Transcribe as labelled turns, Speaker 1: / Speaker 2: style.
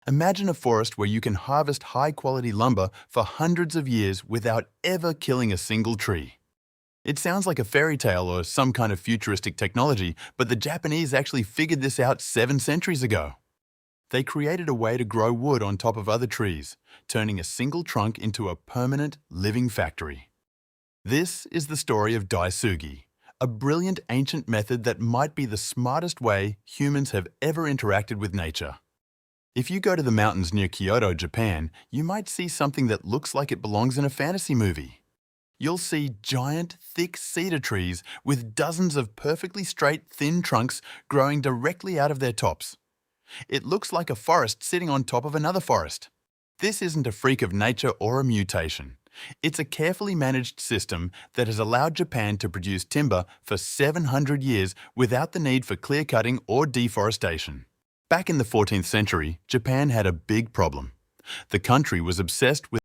Speaker 1: Imagine a forest where you can harvest high-quality lumber for hundreds of years without ever killing a single tree. It sounds like a fairy tale or some kind of futuristic technology, but the Japanese actually figured this out 7 centuries ago. They created a way to grow wood on top of other trees, turning a single trunk into a permanent, living factory. This is the story of Daisugi, a brilliant ancient method that might be the smartest way humans have ever interacted with nature. If you go to the mountains near Kyoto, Japan, you might see something that looks like it belongs in a fantasy movie. You'll see giant, thick cedar trees with dozens of perfectly straight, thin trunks growing directly out of their tops. It looks like a forest sitting on top of another forest. This isn't a freak of nature or a mutation. It's a carefully managed system that has allowed Japan to produce timber for 700 years without the need for clear-cutting or deforestation. Back in the 14th century, Japan had a big problem. The country was obsessed with